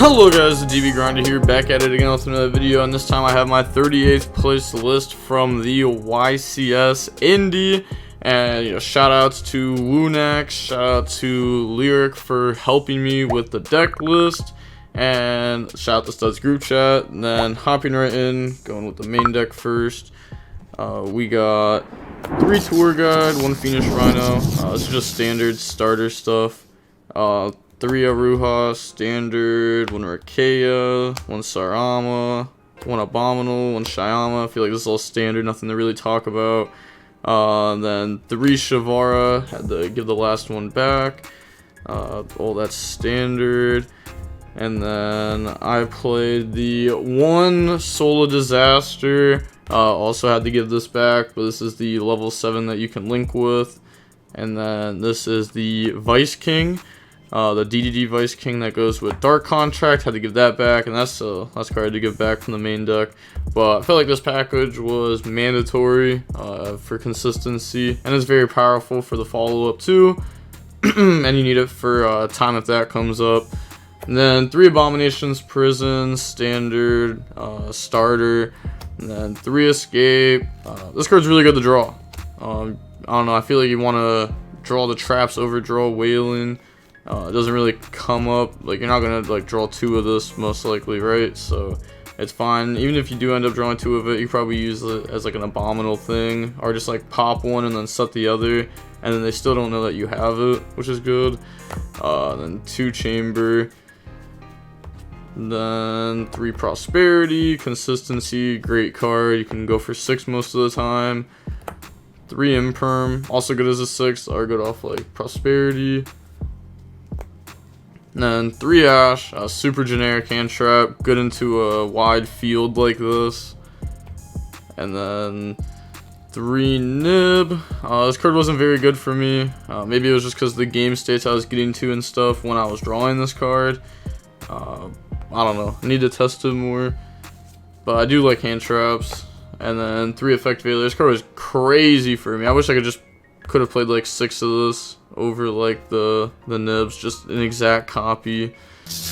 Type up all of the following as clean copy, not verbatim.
Hello guys, the DB Grinder here, back at it again with another video, and this time I have my 38th place list from the YCS Indie. And shout outs to WUNAX, shout out to Lyric for helping me with the deck list, and shout out to Studs group chat. And then hopping right in, going with the main deck first. We got 3 Tour Guide, 1 Phoenix Rhino. This is just standard starter stuff. 3 Aruha, standard, 1 Rakea, 1 Sarama, 1 Abominal, 1 Shyama. I feel like this is all standard, nothing to really talk about. Then 3 Shavara, had to give the last one back. Oh, that's standard. And then I played the 1 Solar Disaster. Also had to give this back, but this is the level 7 that you can link with. And then this is the Vice King. The DDD Vice King that goes with Dark Contract, had to give that back, and that's card to give back from the main deck. But I felt like this package was mandatory for consistency, and it's very powerful for the follow-up too. And you need it for time if that comes up. And then 3 Abominations, Prison, Standard, Starter, and then 3 Escape. This card's really good to draw. I don't know, I feel like you want to draw the traps, overdraw Wailing. It doesn't really come up, like you're not gonna like draw 2 of this most likely, right? So it's fine. Even if you do end up drawing 2 of it, you probably use it as like an Abominal thing, or just like pop one and then set the other, and then they still don't know that you have it, which is good. Then 2 Chamber, then 3 Prosperity, Consistency, great card. You can go for 6 most of the time. 3 Imperm, also good as a 6, are good off like Prosperity. And then 3 Ash, super generic hand trap, good into a wide field like this. And then 3 Nib. This card wasn't very good for me. Maybe it was just because the game states I was getting to and stuff when I was drawing this card. I don't know. I need to test it more. But I do like hand traps. And then 3 Effect Veiler. This card was crazy for me. I wish I could have played like 6 of this over like the nibs, just an exact copy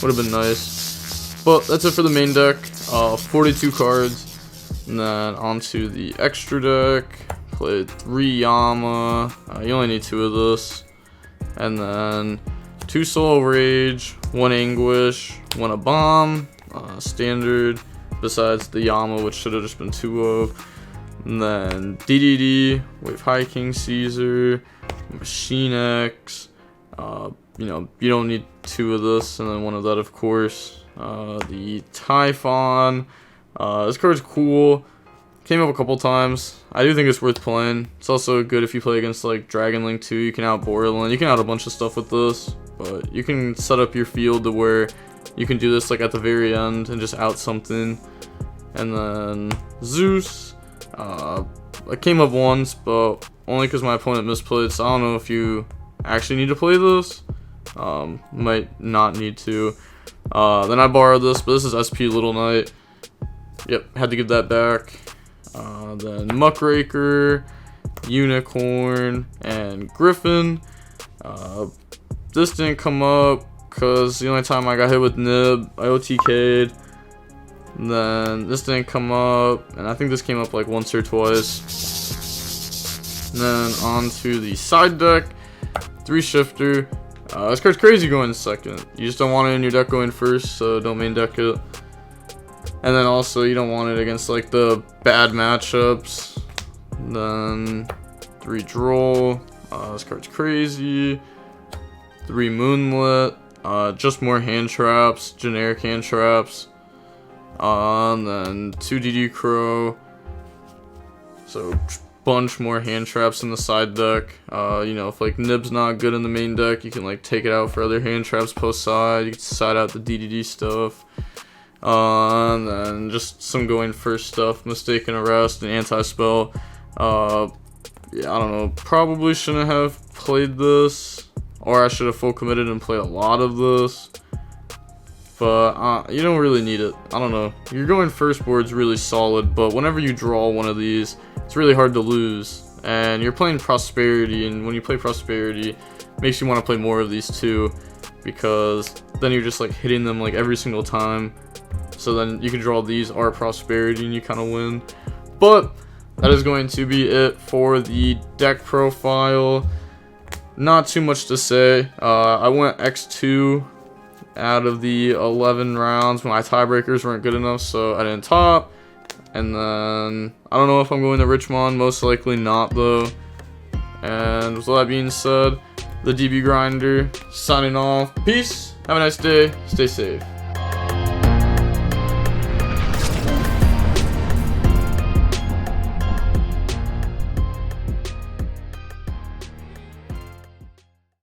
would have been nice. But that's it for the main deck. 42 cards, and then onto the extra deck. Played 3 Yama. You only need 2 of this, and then 2 Soul Rage, 1 Anguish, 1 Bomb, standard. Besides the Yama, which should have just been 2 of. And then DDD, Wave High King Caesar, Machine X. You don't need 2 of this, and then 1 of that, of course. The Typhon. This card's cool. Came up a couple times. I do think it's worth playing. It's also good if you play against like Dragon Link 2. You can out Borderland. You can out a bunch of stuff with this, but you can set up your field to where you can do this like at the very end and just out something. And then Zeus. I came up once, but only because my opponent misplayed, so I don't know if you actually need to play this. Might not need to. Then I borrowed this, but this is SP Little Knight. Yep, had to give that back. Then Muckraker, Unicorn, and Griffin. This didn't come up because the only time I got hit with Nib, I OTK'd. Then this didn't come up, and I think this came up like once or twice. And then on to the side deck, 3 Shifter. This card's crazy going second. You just don't want it in your deck going first, so don't main deck it. And then also you don't want it against like the bad matchups. And then 3 Droll. This card's crazy. 3 Moonlit. Just more hand traps, generic hand traps. And then 2 DD Crow. So bunch more hand traps in the side deck. If like Nib's not good in the main deck, you can like take it out for other hand traps post side. You can side out the DDD stuff. And then just some going first stuff, Mistaken Arrest and Anti-Spell. Yeah, I don't know, probably shouldn't have played this, or I should have full committed and played a lot of this. But you don't really need it. I don't know. Your going first board's really solid, but whenever you draw one of these, it's really hard to lose. And you're playing Prosperity, and when you play Prosperity, it makes you want to play more of these too. because then you're just like hitting them like every single time. So then you can draw these Art Prosperity and you kind of win. But that is going to be it for the deck profile. Not too much to say. I went X2 out of the 11 rounds. My tiebreakers weren't good enough, so I didn't top. And then I don't know if I'm going to Richmond. Most likely not, though. And with all that being said, the DB Grinder signing off. Peace. Have a nice day. Stay safe.